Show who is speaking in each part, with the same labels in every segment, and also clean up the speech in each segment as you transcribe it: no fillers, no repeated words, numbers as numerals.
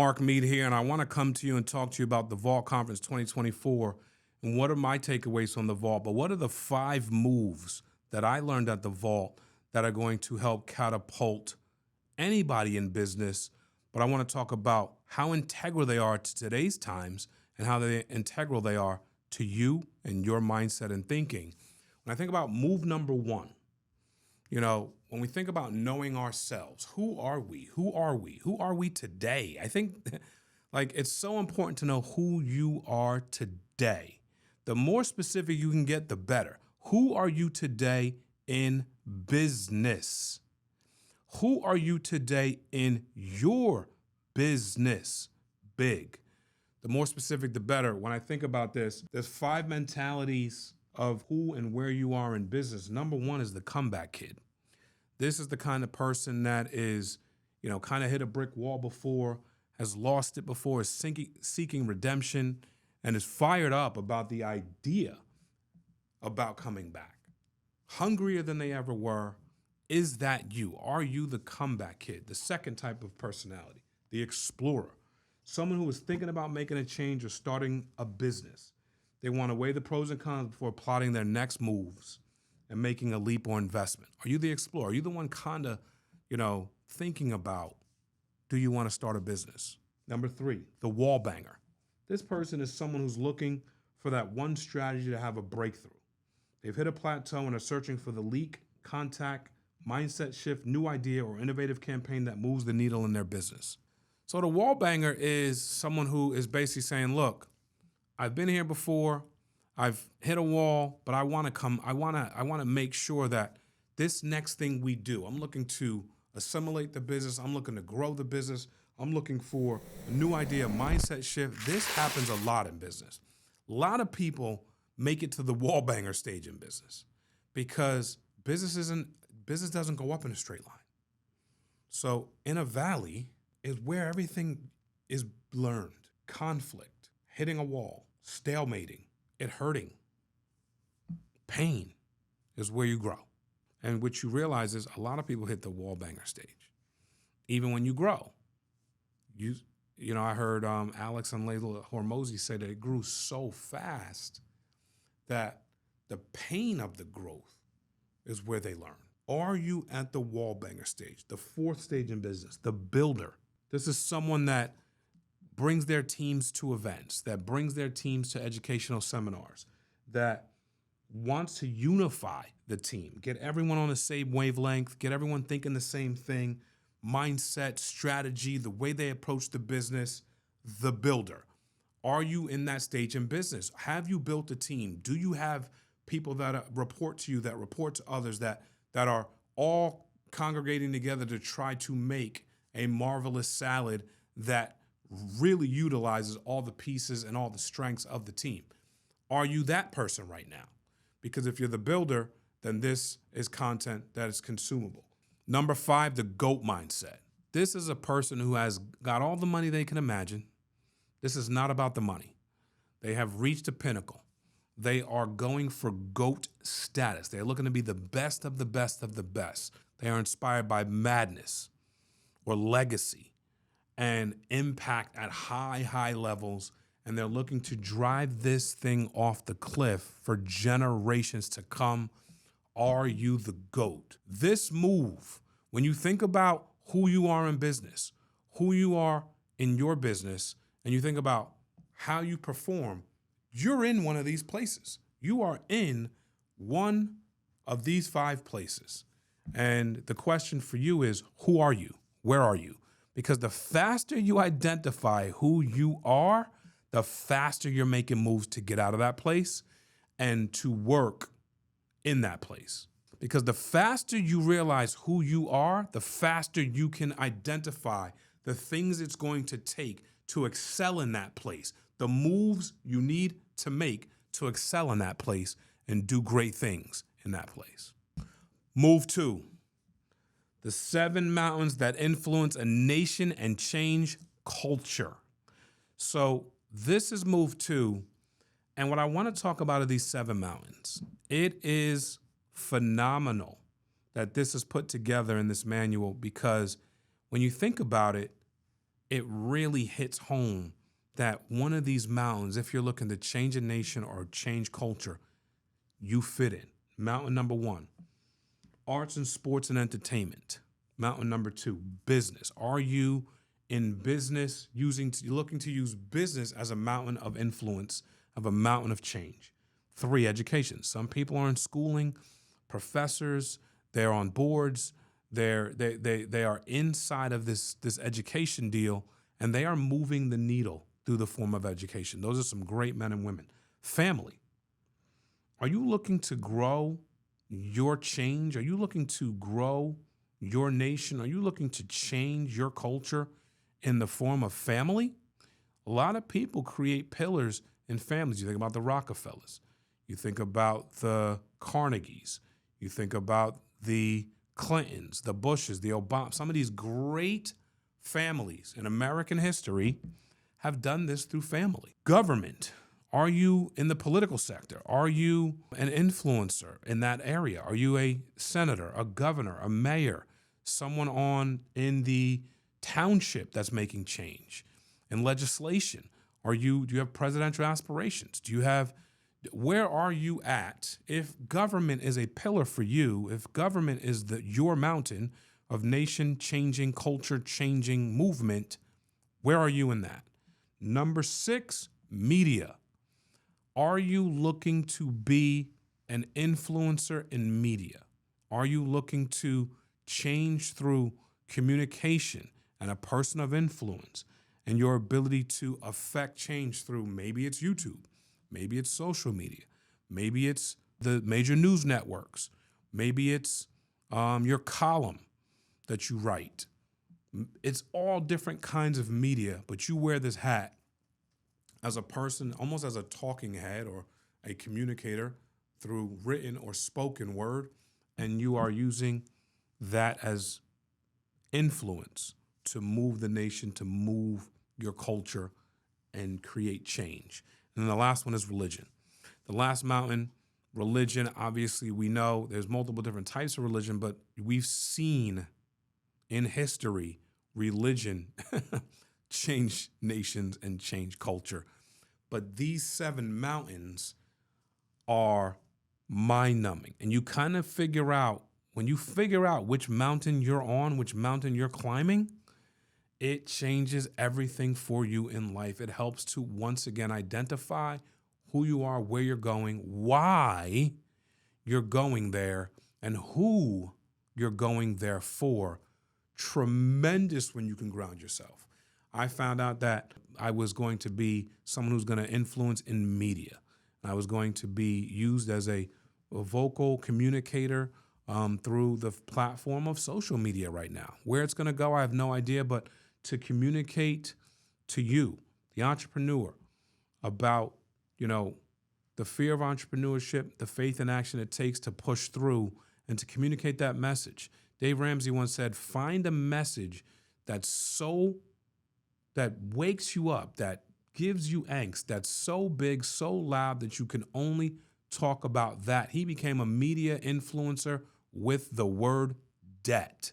Speaker 1: Mark Mead here, and I want to come to you and talk to you about the Vault Conference 2024 and what are my takeaways from the Vault. But what are the 5 moves that I learned at the Vault that are going to help catapult anybody in business? But I want to talk about how integral they are to today's times and how integral they are to you and your mindset and thinking. When I think about move number 1, when we think about knowing ourselves, who are we? Who are we? Who are we today? I think it's so important to know who you are today. The more specific you can get, the better. Who are you today in business? Who are you today in your business? Big. The more specific, the better. When I think about this, there's 5 mentalities of who and where you are in business. Number 1 is the comeback kid. This is the kind of person that is, kind of hit a brick wall before, has lost it before, is seeking redemption, and is fired up about the idea about coming back. Hungrier than they ever were. Is that you? Are you the comeback kid? The second type of personality, the explorer. Someone who is thinking about making a change or starting a business. They want to weigh the pros and cons before plotting their next moves and making a leap or investment. Are you the explorer? Are you the one kind of, thinking about, do you want to start a business? Number 3, the wall banger. This person is someone who's looking for that one strategy to have a breakthrough. They've hit a plateau and are searching for the leak, contact, mindset shift, new idea, or innovative campaign that moves the needle in their business. So the wall banger is someone who is basically saying, look, I've been here before, I've hit a wall, but I want to make sure that this next thing we do, I'm looking to assimilate the business, I'm looking to grow the business, I'm looking for a new idea, mindset shift. This happens a lot in business. A lot of people make it to the wall banger stage in business because business doesn't go up in a straight line. So in a valley is where everything is learned. Conflict, hitting a wall, stalemating, it hurting. Pain is where you grow. And what you realize is a lot of people hit the wall banger stage. Even when you grow. I heard Alex and Layla Hormozy say that it grew so fast that the pain of the growth is where they learn. Are you at the wall banger stage, the 4th stage in business, the builder? This is someone that brings their teams to events, that brings their teams to educational seminars, that wants to unify the team, get everyone on the same wavelength, get everyone thinking the same thing, mindset, strategy, the way they approach the business, the builder. Are you in that stage in business? Have you built a team? Do you have people that report to you, that report to others, that are all congregating together to try to make a marvelous salad that really utilizes all the pieces and all the strengths of the team? Are you that person right now? Because if you're the builder, then this is content that is consumable. Number 5, the GOAT mindset. This is a person who has got all the money they can imagine. This is not about the money. They have reached a pinnacle. They are going for GOAT status. They're looking to be the best of the best of the best. They are inspired by madness or legacy and impact at high levels, and they're looking to drive this thing off the cliff for generations to come. Are you the GOAT? This move, when you think about who you are in business, who you are in your business, and you think about how you perform, you're in one of these places. You are in one of these 5 places. And the question for you is, who are you? Where are you? Because the faster you identify who you are, the faster you're making moves to get out of that place and to work in that place. Because the faster you realize who you are, the faster you can identify the things it's going to take to excel in that place, the moves you need to make to excel in that place and do great things in that place. Move 2, the 7 mountains that influence a nation and change culture. So this is move 2. And what I want to talk about are these 7 mountains. It is phenomenal that this is put together in this manual because when you think about it, it really hits home that one of these mountains, if you're looking to change a nation or change culture, you fit in. Mountain number one, arts and sports and entertainment. Mountain number two, business. Are you in business looking to use business as a mountain of influence, of a mountain of change? Three, education. Some people are in schooling, professors, they're on boards, they are inside of this education deal, and they are moving the needle through the form of education. Those are some great men and women. Family. Are you looking to grow your change? Are you looking to grow your nation? Are you looking to change your culture in the form of family? A lot of people create pillars in families. You think about the Rockefellers. You think about the Carnegies. You think about the Clintons, the Bushes, the Obamas. Some of these great families in American history have done this through family. Government. Are you in the political sector? Are you an influencer in that area? Are you a senator, a governor, a mayor, someone in the township that's making change? In legislation, do you have presidential aspirations? Where are you at? If government is a pillar for you, if government is your mountain of nation-changing, culture-changing movement, where are you in that? Number 6, media. Are you looking to be an influencer in media? Are you looking to change through communication and a person of influence and your ability to affect change through, maybe it's YouTube, maybe it's social media, maybe it's the major news networks, maybe it's your column that you write. It's all different kinds of media, but you wear this hat as a person, almost as a talking head or a communicator through written or spoken word, and you are using that as influence to move the nation, to move your culture and create change. And then the last one is religion. The last mountain, religion, obviously we know there's multiple different types of religion, but we've seen in history religion change nations and change culture. But these 7 mountains are mind-numbing. And you kind of figure out, when you figure out which mountain you're on, which mountain you're climbing, it changes everything for you in life. It helps to once again identify who you are, where you're going, why you're going there, and who you're going there for. Tremendous when you can ground yourself. I found out that I was going to be someone who's going to influence in media. I was going to be used as a vocal communicator through the platform of social media right now. Where it's going to go, I have no idea, but to communicate to you, the entrepreneur, about, the fear of entrepreneurship, the faith and action it takes to push through and to communicate that message. Dave Ramsey once said, find a message that wakes you up, that gives you angst, that's so big, so loud that you can only talk about that. He became a media influencer with the word debt.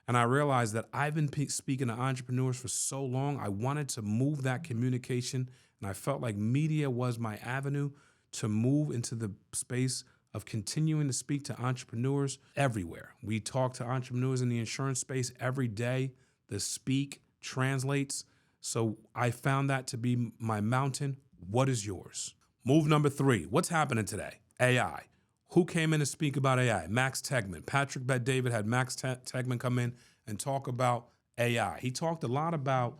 Speaker 1: And I realized that I've been speaking to entrepreneurs for so long. I wanted to move that communication, and I felt like media was my avenue to move into the space of continuing to speak to entrepreneurs everywhere. We talk to entrepreneurs in the insurance space every day. The speak translates. So I found that to be my mountain. What is yours? Move number 3. What's happening today? AI. Who came in to speak about AI? Max Tegmark. Patrick Bet-David had Max Tegmark come in and talk about AI. He talked a lot about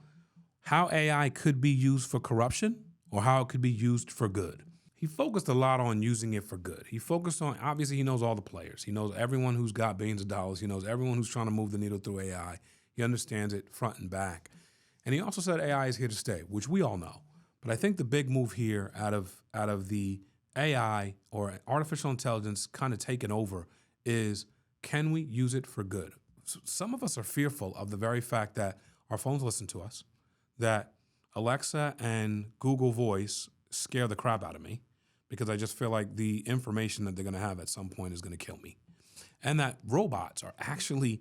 Speaker 1: how AI could be used for corruption or how it could be used for good. He focused a lot on using it for good. He focused on, obviously he knows all the players. He knows everyone who's got billions of dollars. He knows everyone who's trying to move the needle through AI. He understands it front and back. And he also said AI is here to stay, which we all know. But I think the big move here out of the AI or artificial intelligence kind of taking over is, can we use it for good? Some of us are fearful of the very fact that our phones listen to us, that Alexa and Google Voice scare the crap out of me because I just feel like the information that they're going to have at some point is going to kill me. And that robots are actually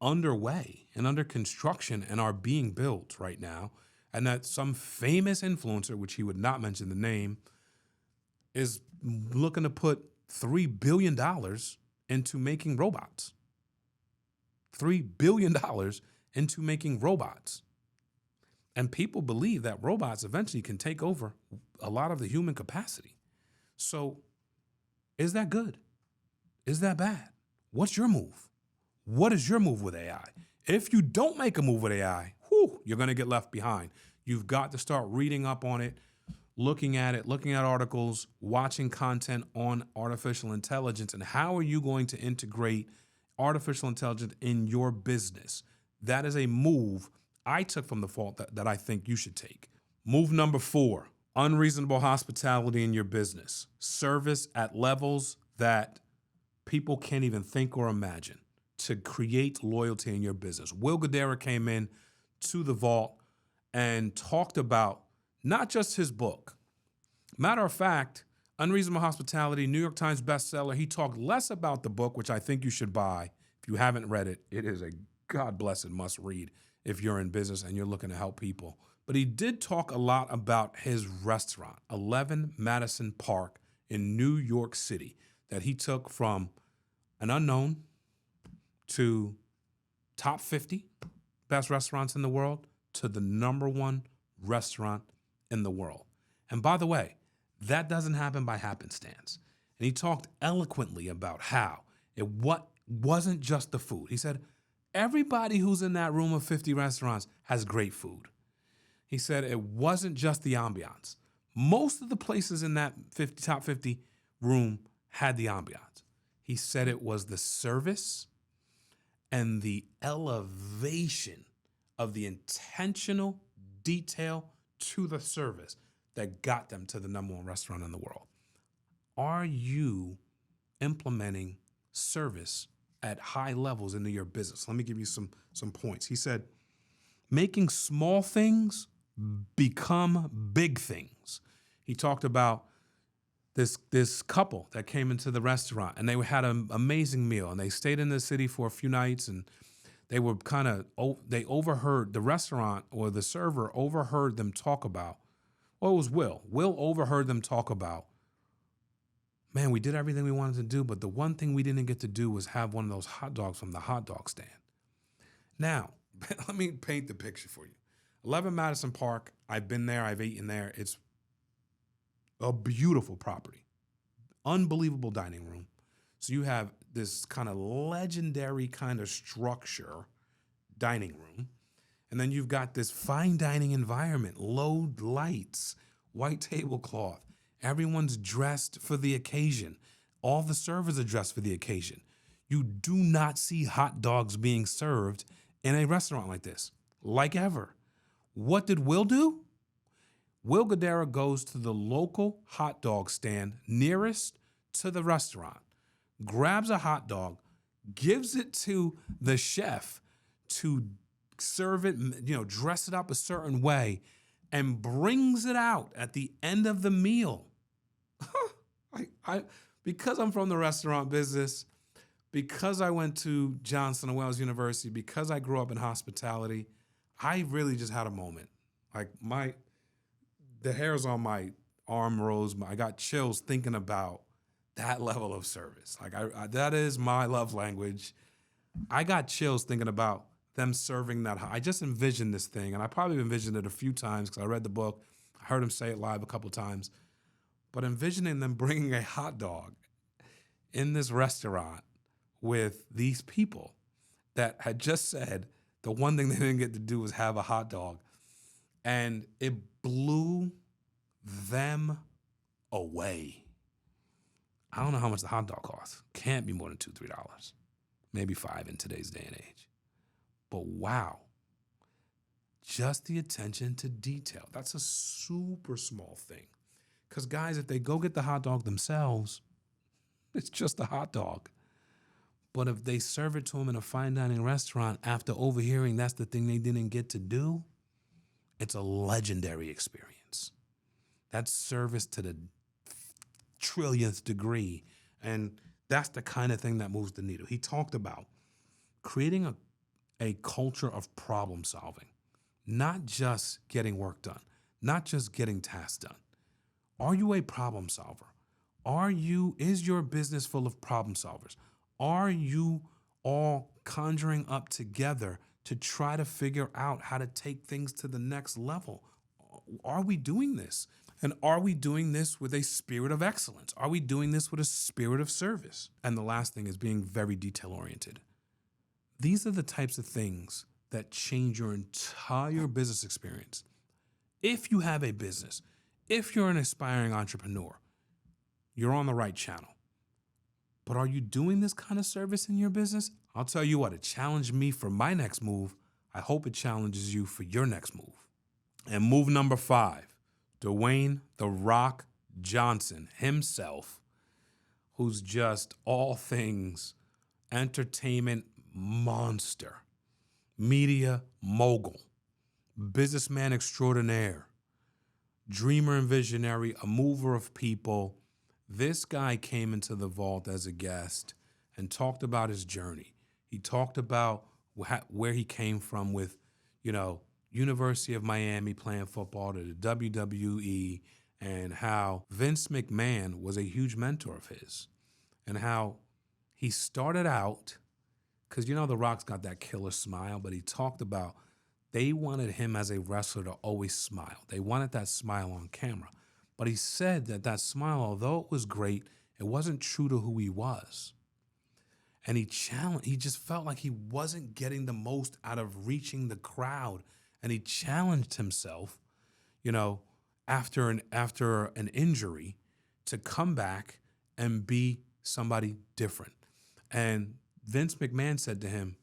Speaker 1: underway and under construction and are being built right now, and that some famous influencer, which he would not mention the name, is looking to put $3 billion into making robots. $3 billion into making robots. And people believe that robots eventually can take over a lot of the human capacity. So is that good? Is that bad? What's your move? What is your move with AI? If you don't make a move with AI, you're going to get left behind. You've got to start reading up on it, looking at articles, watching content on artificial intelligence, and how are you going to integrate artificial intelligence in your business? That is a move I took from the vault that I think you should take. Move number 4, unreasonable hospitality in your business. Service at levels that people can't even think or imagine to create loyalty in your business. Will Guidara came in to the vault and talked about not just his book. Matter of fact, Unreasonable Hospitality, New York Times bestseller. He talked less about the book, which I think you should buy. If you haven't read it, it is a God-blessed must read if you're in business and you're looking to help people. But he did talk a lot about his restaurant, 11 Madison Park in New York City, that he took from an unknown to top 50 best restaurants in the world to the #1 restaurant in the world. And by the way, that doesn't happen by happenstance. And he talked eloquently about how it wasn't just the food. He said, everybody who's in that room of 50 restaurants has great food. He said it wasn't just the ambiance. Most of the places in that top 50 room had the ambiance. He said it was the service and the elevation of the intentional detail to the service that got them to the #1 restaurant in the world. Are you implementing service at high levels into your business? Let me give you some points. He said, making small things become big things. He talked about this couple that came into the restaurant and they had an amazing meal and they stayed in the city for a few nights and they were they overheard the restaurant, or the server overheard them talk about, well, it was Will. Will overheard them talk about, man, we did everything we wanted to do, but the one thing we didn't get to do was have one of those hot dogs from the hot dog stand. Now, let me paint the picture for you. 11 Madison Park, I've been there, I've eaten there. It's a beautiful property, unbelievable dining room. So you have this kind of legendary kind of structure, dining room. And then you've got this fine dining environment, low lights, white tablecloth. Everyone's dressed for the occasion. All the servers are dressed for the occasion. You do not see hot dogs being served in a restaurant like this, like ever. What did Will do? Will Guidara goes to the local hot dog stand nearest to the restaurant, grabs a hot dog, gives it to the chef to serve it, dress it up a certain way, and brings it out at the end of the meal. Because I'm from the restaurant business, because I went to Johnson & Wales University, because I grew up in hospitality, I really just had a moment. Like the hairs on my arm rose. I got chills thinking about that level of service. Like that is my love language. I got chills thinking about them serving that. I just envisioned this thing, and I probably envisioned it a few times because I read the book. I heard him say it live a couple times. But envisioning them bringing a hot dog in this restaurant with these people that had just said the one thing they didn't get to do was have a hot dog. And it blew them away. I don't know how much the hot dog costs. Can't be more than $2, $3. Maybe $5 in today's day and age. But wow, just the attention to detail. That's a super small thing. Because guys, if they go get the hot dog themselves, it's just a hot dog. But if they serve it to them in a fine dining restaurant after overhearing that's the thing they didn't get to do, it's a legendary experience. That's service to the trillionth degree. And that's the kind of thing that moves the needle. He talked about creating a culture of problem solving, not just getting work done, not just getting tasks done. Are you a problem solver? Is your business full of problem solvers? Are you all conjuring up together to try to figure out how to take things to the next level? Are we doing this? And are we doing this with a spirit of excellence? Are we doing this with a spirit of service? And the last thing is being very detail oriented. These are the types of things that change your entire business experience. If you have a business, if you're an aspiring entrepreneur, you're on the right channel. But are you doing this kind of service in your business? I'll tell you what, it challenged me for my next move. I hope it challenges you for your next move. And move number 5, Dwayne "The Rock" Johnson himself, who's just all things entertainment monster, media mogul, businessman extraordinaire, dreamer and visionary, a mover of people. This guy came into the vault as a guest and talked about his journey. He talked about where he came from with, University of Miami playing football to the WWE, and how Vince McMahon was a huge mentor of his, and how he started out, because The Rock's got that killer smile, but he talked about they wanted him as a wrestler to always smile. They wanted that smile on camera. But he said that smile, although it was great, it wasn't true to who he was. And he just felt like he wasn't getting the most out of reaching the crowd. And he challenged himself, after an injury, to come back and be somebody different. And Vince McMahon said to him,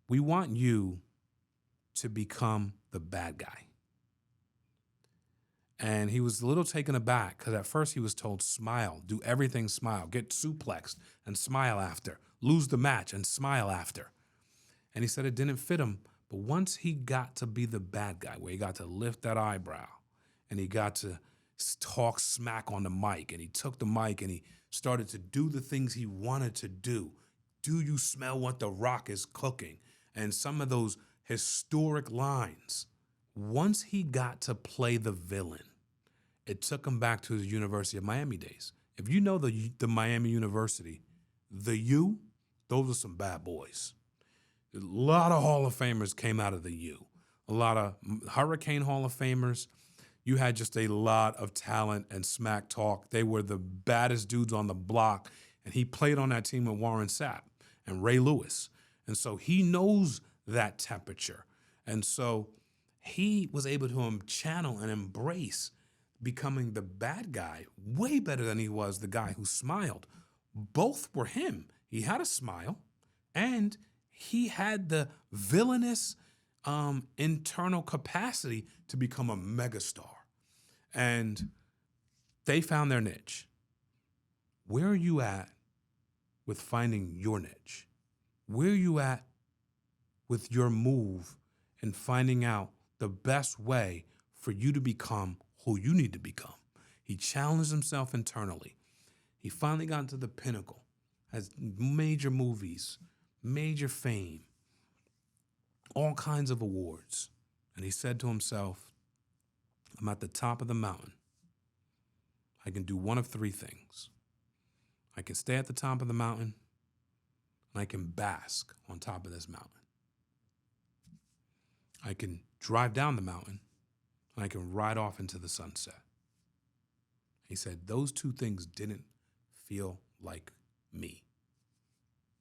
Speaker 1: "We want you to become the bad guy." And he was a little taken aback because at first he was told, smile, do everything smile, get suplexed and smile after, lose the match and smile after. And he said it didn't fit him. But once he got to be the bad guy, where he got to lift that eyebrow and he got to talk smack on the mic, and he took the mic and he started to do the things he wanted to do. Do you smell what The Rock is cooking? And some of those historic lines. Once he got to play the villain, it took him back to his University of Miami days. If you know the Miami University, the U, those are some bad boys. A lot of Hall of Famers came out of the U. A lot of Hurricane Hall of Famers. You had just a lot of talent and smack talk. They were the baddest dudes on the block. And he played on that team with Warren Sapp and Ray Lewis. And so he knows that temperature. And so he was able to channel and embrace becoming the bad guy way better than he was the guy who smiled. Both were him. He had a smile, and he had the villainous internal capacity to become a megastar. And they found their niche. Where are you at with finding your niche? Where are you at with your move and finding out the best way for you to become who you need to become? He challenged himself internally. He finally got to the pinnacle, has major movies, major fame, all kinds of awards. And he said to himself, I'm at the top of the mountain. I can do one of 3 things. I can stay at the top of the mountain, and I can bask on top of this mountain. I can drive down the mountain, and I can ride off into the sunset. He said those 2 things didn't feel like me.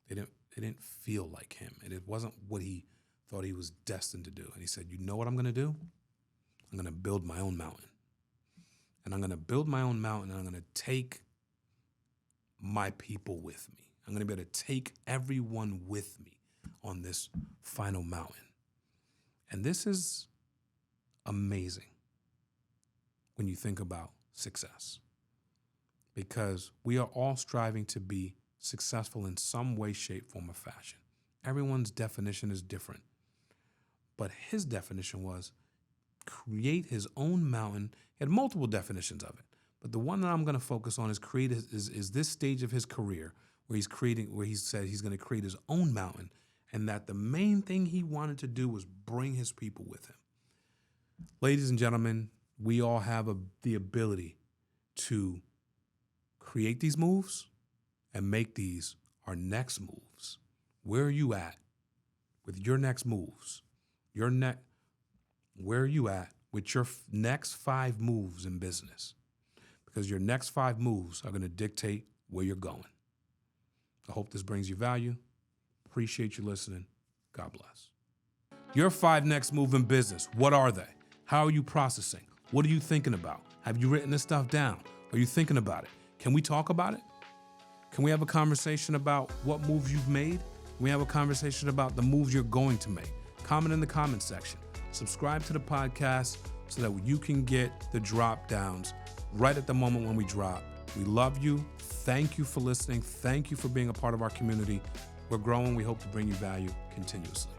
Speaker 1: They didn't feel like him, and it wasn't what he thought he was destined to do. And he said, you know what I'm going to do? I'm going to build my own mountain. And I'm going to build my own mountain, and I'm going to take my people with me. I'm going to be able to take everyone with me on this final mountain. And this is amazing when you think about success, because we are all striving to be successful in some way, shape, form, or fashion. Everyone's definition is different, but his definition was create his own mountain. He had multiple definitions of it, but the one that I'm going to focus on is is this stage of his career where he said he's going to create his own mountain, and that the main thing he wanted to do was bring his people with him. Ladies and gentlemen, we all have the ability to create these moves and make these our next moves. Where are you at with your next moves? Where are you at with your next 5 moves in business? Because your next 5 moves are going to dictate where you're going. I hope this brings you value. Appreciate you listening. God bless. Your 5 next move in business, what are they? How are you processing? What are you thinking about? Have you written this stuff down? Are you thinking about it? Can we talk about it? Can we have a conversation about what moves you've made? Can we have a conversation about the moves you're going to make? Comment in the comment section. Subscribe to the podcast so that you can get the drop downs right at the moment when we drop. We love you. Thank you for listening. Thank you for being a part of our community. We're growing. We hope to bring you value continuously.